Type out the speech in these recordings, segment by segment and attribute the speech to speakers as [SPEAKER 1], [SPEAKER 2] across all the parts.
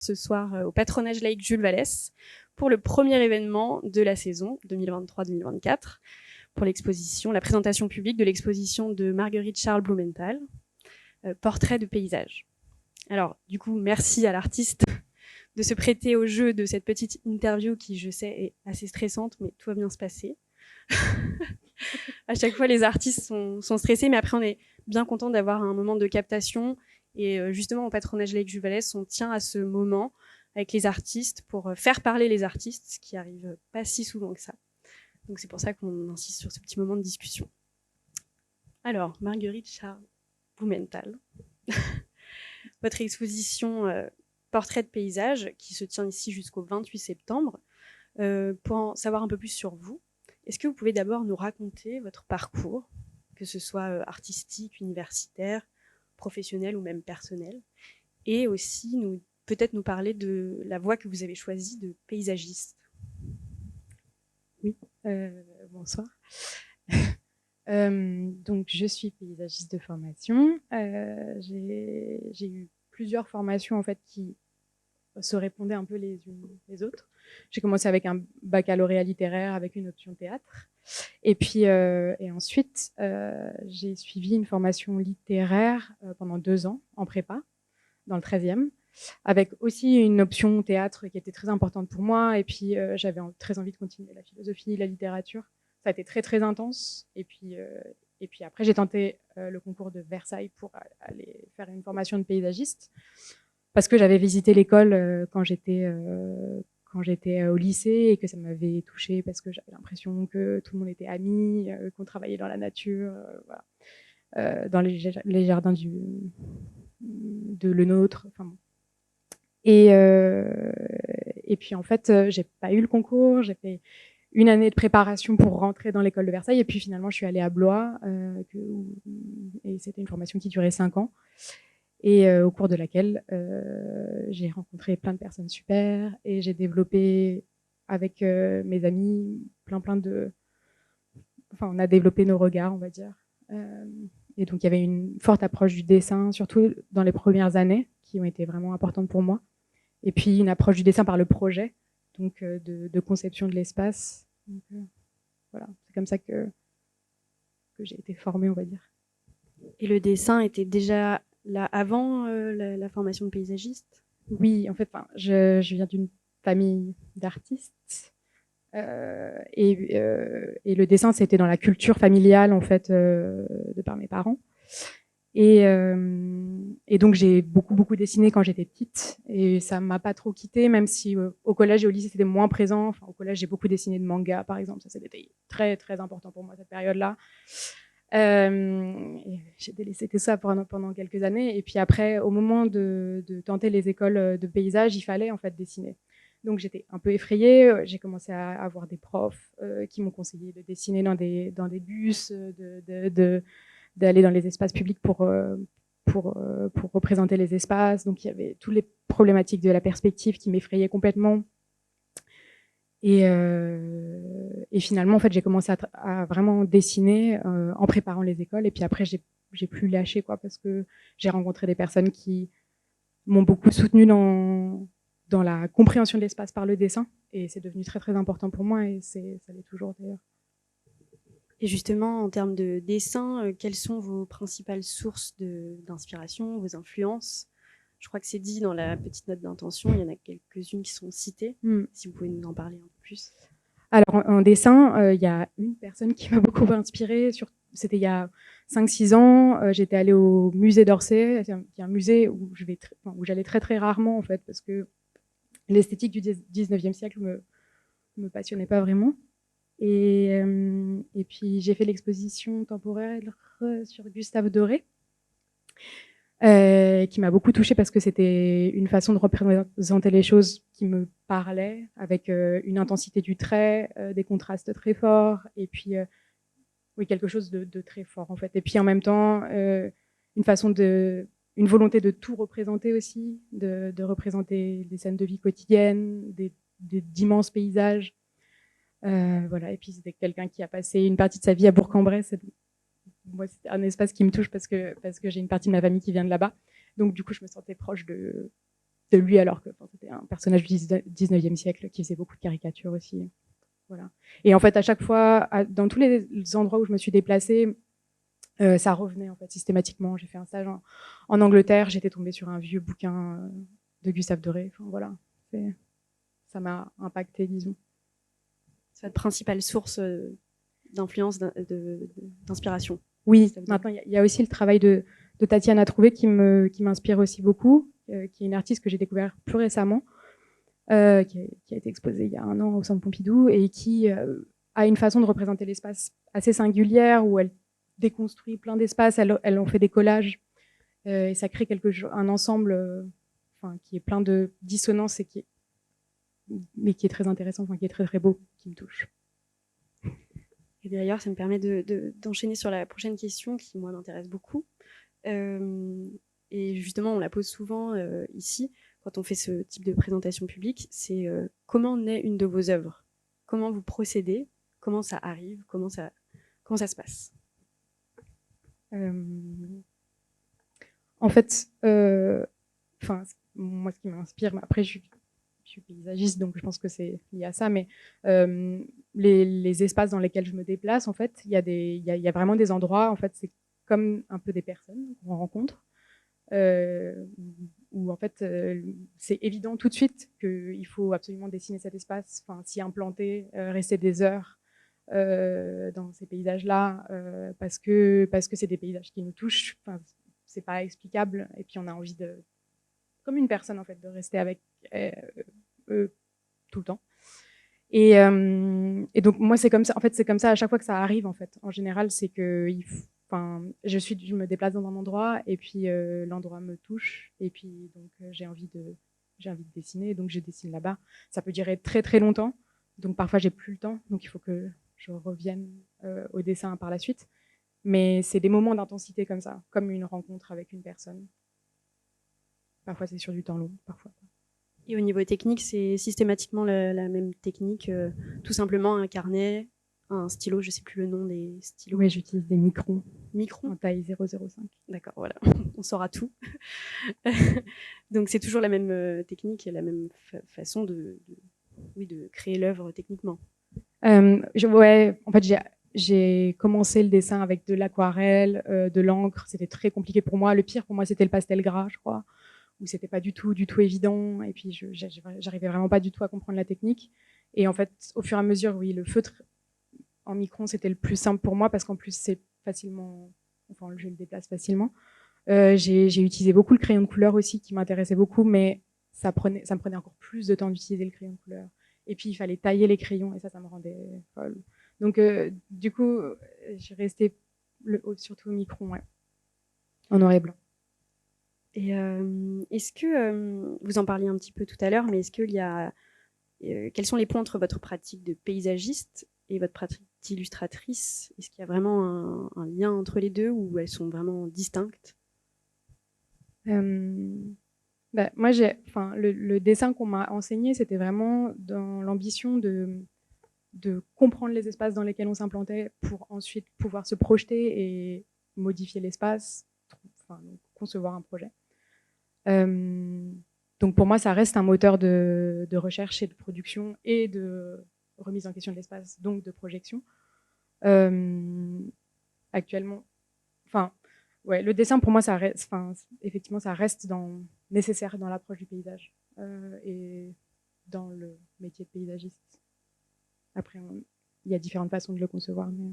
[SPEAKER 1] ce soir au patronage laïque Jules Vallès pour le premier événement de la saison 2023-2024 pour l'exposition, la présentation publique de l'exposition de Marguerite Charles Blumenthal, Portrait de paysage. Alors, du coup, merci à l'artiste de se prêter au jeu de cette petite interview qui, je sais, est assez stressante, mais tout va bien se passer. À chaque fois, les artistes sont stressés, mais après, on est bien content d'avoir un moment de captation. Et justement, au patronage laïque Jules Vallès, on tient à ce moment avec les artistes pour faire parler les artistes, ce qui arrive pas si souvent que ça. Donc c'est pour ça qu'on insiste sur ce petit moment de discussion. Alors, Marguerite Charles Blumenthal, votre exposition Portrait de paysage, qui se tient ici jusqu'au 28 septembre. Pour en savoir un peu plus sur vous, est-ce que vous pouvez d'abord nous raconter votre parcours, que ce soit artistique, universitaire, professionnel ou même personnel, et aussi peut-être nous parler de la voie que vous avez choisie de paysagiste.
[SPEAKER 2] Oui, bonsoir. Donc, je suis paysagiste de formation. J'ai eu plusieurs formations en fait qui se répondaient un peu les unes les autres. J'ai commencé avec un baccalauréat littéraire avec une option théâtre. Et puis, et ensuite, j'ai suivi une formation littéraire pendant 2 ans en prépa, dans le 13e, avec aussi une option théâtre qui était très importante pour moi. Et puis, j'avais très envie de continuer la philosophie, la littérature. Ça a été très, très intense. Et puis après, j'ai tenté le concours de Versailles pour aller faire une formation de paysagiste, parce que j'avais visité l'école quand j'étais au lycée et que ça m'avait touchée parce que j'avais l'impression que tout le monde était amis, qu'on travaillait dans la nature, voilà, dans les jardins de Le Nôtre. Enfin, bon. Et puis en fait, j'ai pas eu le concours, j'ai fait une année de préparation pour rentrer dans l'école de Versailles et puis finalement je suis allée à Blois et c'était une formation qui durait 5 ans. Et au cours de laquelle j'ai rencontré plein de personnes super et j'ai développé avec mes amis on a développé nos regards, on va dire. Et donc il y avait une forte approche du dessin, surtout dans les premières années, qui ont été vraiment importantes pour moi. Et puis une approche du dessin par le projet, donc de conception de l'espace. Donc, voilà, c'est comme ça que j'ai été formée, on va dire.
[SPEAKER 1] Et le dessin était déjà là avant la formation de paysagiste?
[SPEAKER 2] Oui, en fait, je viens d'une famille d'artistes et le dessin, c'était dans la culture familiale, en fait, de par mes parents. Et donc, j'ai beaucoup dessiné quand j'étais petite et ça m'a pas trop quittée, même si au collège et au lycée, c'était moins présent. Enfin, au collège, j'ai beaucoup dessiné de manga, par exemple. Ça, c'était très, très important pour moi, cette période-là. J'ai délaissé tout ça pendant quelques années. Et puis après, au moment de tenter les écoles de paysage, il fallait en fait dessiner. Donc j'étais un peu effrayée. J'ai commencé à avoir des profs qui m'ont conseillé de dessiner dans des bus, d'aller dans les espaces publics pour représenter les espaces. Donc il y avait toutes les problématiques de la perspective qui m'effrayaient complètement. Et finalement, en fait, j'ai commencé à vraiment dessiner en préparant les écoles. Et puis après, j'ai plus lâché, quoi, parce que j'ai rencontré des personnes qui m'ont beaucoup soutenue dans la compréhension de l'espace par le dessin. Et c'est devenu très, très important pour moi. Et ça l'est toujours, d'ailleurs.
[SPEAKER 1] Et justement, en termes de dessin, quelles sont vos principales sources d'inspiration, vos influences? Je crois que c'est dit dans la petite note d'intention, il y en a quelques-unes qui sont citées. Si vous pouvez nous en parler un peu plus.
[SPEAKER 2] Alors, en dessin, il y a une personne qui m'a beaucoup inspirée. C'était il y a 5-6 ans. J'étais allée au musée d'Orsay, qui est un musée où j'allais très, très rarement, en fait, parce que l'esthétique du 19e siècle me passionnait pas vraiment. Et puis, j'ai fait l'exposition temporaire sur Gustave Doré, qui m'a beaucoup touchée parce que c'était une façon de représenter les choses qui me parlait, avec une intensité du trait, des contrastes très forts, et puis oui, quelque chose de très fort en fait. Et puis en même temps, une volonté de tout représenter aussi, de représenter des scènes de vie quotidienne, d'immenses paysages. Voilà. Et puis c'était quelqu'un qui a passé une partie de sa vie à Bourg-en-Bresse. Moi, c'est un espace qui me touche parce que j'ai une partie de ma famille qui vient de là-bas. Donc, du coup, je me sentais proche de de lui, alors que c'était un personnage du 19e siècle qui faisait beaucoup de caricatures aussi. Voilà. Et en fait, à chaque fois, dans tous les endroits où je me suis déplacée, ça revenait en fait systématiquement. J'ai fait un stage en Angleterre, j'étais tombée sur un vieux bouquin de Gustave Doré. Enfin, voilà, ça m'a impacté, disons.
[SPEAKER 1] C'est votre principale source d'influence, d'inspiration.
[SPEAKER 2] Oui, maintenant, il y a aussi le travail de Tatiana Trouvé qui m'inspire aussi beaucoup, qui est une artiste que j'ai découvert plus récemment, qui a été exposée il y a 1 an au Centre Pompidou et qui a une façon de représenter l'espace assez singulière où elle déconstruit plein d'espaces, elle en fait des collages et ça crée un ensemble qui est plein de dissonances mais qui est très intéressant, qui est très très beau, qui me touche.
[SPEAKER 1] Et d'ailleurs, ça me permet d'enchaîner sur la prochaine question qui, moi, m'intéresse beaucoup. Et justement, on la pose souvent ici, quand on fait ce type de présentation publique, c'est comment naît une de vos œuvres? Comment vous procédez? Comment ça arrive? Comment ça se passe?
[SPEAKER 2] En fait, moi, ce qui m'inspire, après, je suis paysagiste, donc je pense que c'est lié à ça, mais les espaces dans lesquels je me déplace, en fait, il y a vraiment des endroits, en fait, c'est comme un peu des personnes qu'on rencontre, où en fait, c'est évident tout de suite qu'il faut absolument dessiner cet espace, s'y implanter, rester des heures dans ces paysages-là, parce que c'est des paysages qui nous touchent, c'est pas explicable, et puis on a envie comme une personne en fait, de rester avec eux tout le temps. Et donc moi c'est comme ça. En fait c'est comme ça à chaque fois que ça arrive en fait. En général c'est que je me déplace dans un endroit et puis l'endroit me touche et puis donc j'ai envie de dessiner donc je dessine là-bas. Ça peut durer très très longtemps. Donc parfois j'ai plus le temps donc il faut que je revienne au dessin par la suite. Mais c'est des moments d'intensité comme ça, comme une rencontre avec une personne. Parfois, c'est sur du temps long, parfois.
[SPEAKER 1] Et au niveau technique, c'est systématiquement la même technique, tout simplement un carnet, un stylo, je ne sais plus le nom des stylos.
[SPEAKER 2] Oui, j'utilise des microns.
[SPEAKER 1] Microns
[SPEAKER 2] en taille 0,05.
[SPEAKER 1] D'accord, voilà, on saura tout. Donc c'est toujours la même technique et la même façon de créer l'œuvre techniquement.
[SPEAKER 2] Ouais, en fait, j'ai commencé le dessin avec de l'aquarelle, de l'encre. C'était très compliqué pour moi. Le pire pour moi, c'était le pastel gras, je crois, où c'était pas du tout évident. Et puis, j'arrivais vraiment pas du tout à comprendre la technique. Et en fait, au fur et à mesure, oui, le feutre en micron, c'était le plus simple pour moi parce qu'en plus, c'est facilement, enfin, je le déplace facilement. J'ai utilisé beaucoup le crayon de couleur aussi, qui m'intéressait beaucoup, mais ça me prenait encore plus de temps d'utiliser le crayon de couleur. Et puis, il fallait tailler les crayons, et ça me rendait folle. Donc, du coup, j'ai resté surtout au micron, ouais, en noir et blanc.
[SPEAKER 1] Et est-ce que, vous en parliez un petit peu tout à l'heure, mais est-ce qu'il y a, quels sont les points entre votre pratique de paysagiste et votre pratique d'illustratrice? Est-ce qu'il y a vraiment un lien entre les deux ou elles sont vraiment distinctes?
[SPEAKER 2] Moi, le dessin qu'on m'a enseigné, c'était vraiment dans l'ambition de comprendre les espaces dans lesquels on s'implantait pour ensuite pouvoir se projeter et modifier l'espace, concevoir un projet. Donc pour moi, ça reste un moteur de recherche et de production et de remise en question de l'espace, donc de projection. Actuellement, ouais, le dessin pour moi, ça reste, effectivement, ça reste nécessaire dans l'approche du paysage et dans le métier de paysagiste. Après, il y a différentes façons de le concevoir. Mais...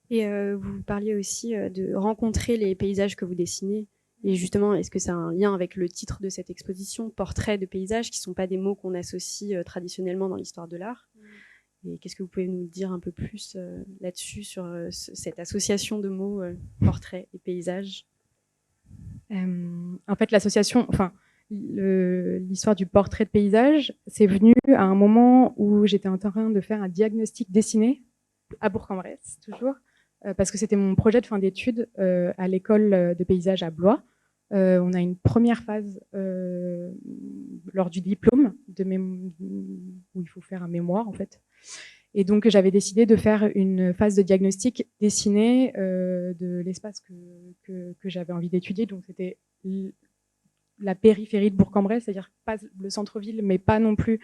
[SPEAKER 1] Et vous parliez aussi de rencontrer les paysages que vous dessinez. Et justement, est-ce que ça a un lien avec le titre de cette exposition, portrait de paysage, qui ne sont pas des mots qu'on associe traditionnellement dans l'histoire de l'art? Et qu'est-ce que vous pouvez nous dire un peu plus là-dessus, sur cette association de mots portrait et paysage?
[SPEAKER 2] En fait, l'association, l'histoire du portrait de paysage, c'est venu à un moment où j'étais en train de faire un diagnostic dessiné à Bourg-en-Bresse, toujours, parce que c'était mon projet de fin d'études à l'école de paysage à Blois. On a une première phase lors du diplôme où il faut faire un mémoire en fait. Et donc j'avais décidé de faire une phase de diagnostic dessinée de l'espace que j'avais envie d'étudier. Donc c'était la périphérie de Bourg-en-Bresse, c'est-à-dire pas le centre-ville, mais pas non plus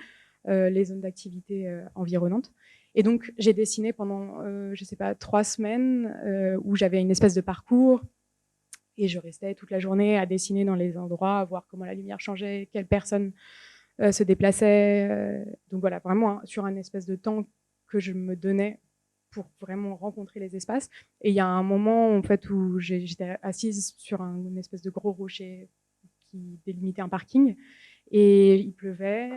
[SPEAKER 2] les zones d'activité environnantes. Et donc, j'ai dessiné pendant, je sais pas, 3 semaines où j'avais une espèce de parcours et je restais toute la journée à dessiner dans les endroits, à voir comment la lumière changeait, quelles personnes se déplaçaient. Donc voilà, vraiment sur un espèce de temps que je me donnais pour vraiment rencontrer les espaces. Et il y a un moment en fait où j'étais assise sur une espèce de gros rocher qui délimitait un parking et il pleuvait,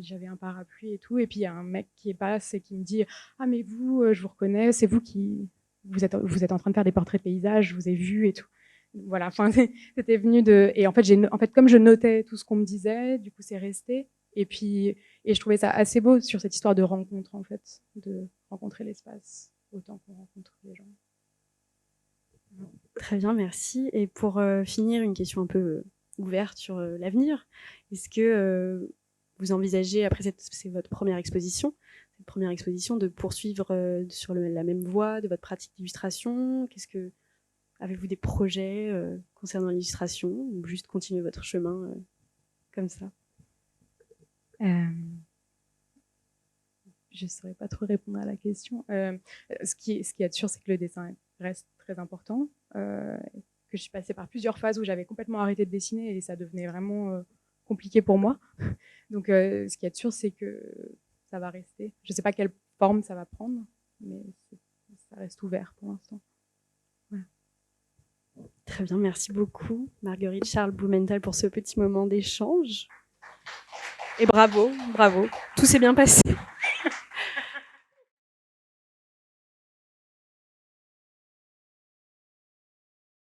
[SPEAKER 2] j'avais un parapluie et tout, et puis il y a un mec qui passe et qui me dit « Ah mais vous, je vous reconnais, c'est vous qui vous êtes en train de faire des portraits de paysages, je vous ai vu et tout ». Voilà, enfin c'était venu de, et en fait comme je notais tout ce qu'on me disait, du coup c'est resté. Et puis je trouvais ça assez beau sur cette histoire de rencontre en fait, de rencontrer l'espace autant qu'on rencontre les gens.
[SPEAKER 1] Très bien, merci. Et pour finir, une question un peu ouverte sur l'avenir. Est-ce que vous envisagez, après c'est votre première exposition, de poursuivre sur la même voie de votre pratique d'illustration? Avez-vous des projets concernant l'illustration ou juste continuer votre chemin comme ça?
[SPEAKER 2] Je ne saurais pas trop répondre à la question. Ce qui est sûr, c'est que le dessin reste très important. Que je suis passée par plusieurs phases où j'avais complètement arrêté de dessiner et ça devenait vraiment compliqué pour moi. Donc, ce qui est sûr, c'est que ça va rester. Je ne sais pas quelle forme ça va prendre, mais ça reste ouvert pour l'instant. Voilà.
[SPEAKER 1] Très bien, merci beaucoup, Marguerite Charles Blumenthal, pour ce petit moment d'échange. Et bravo, tout s'est bien passé.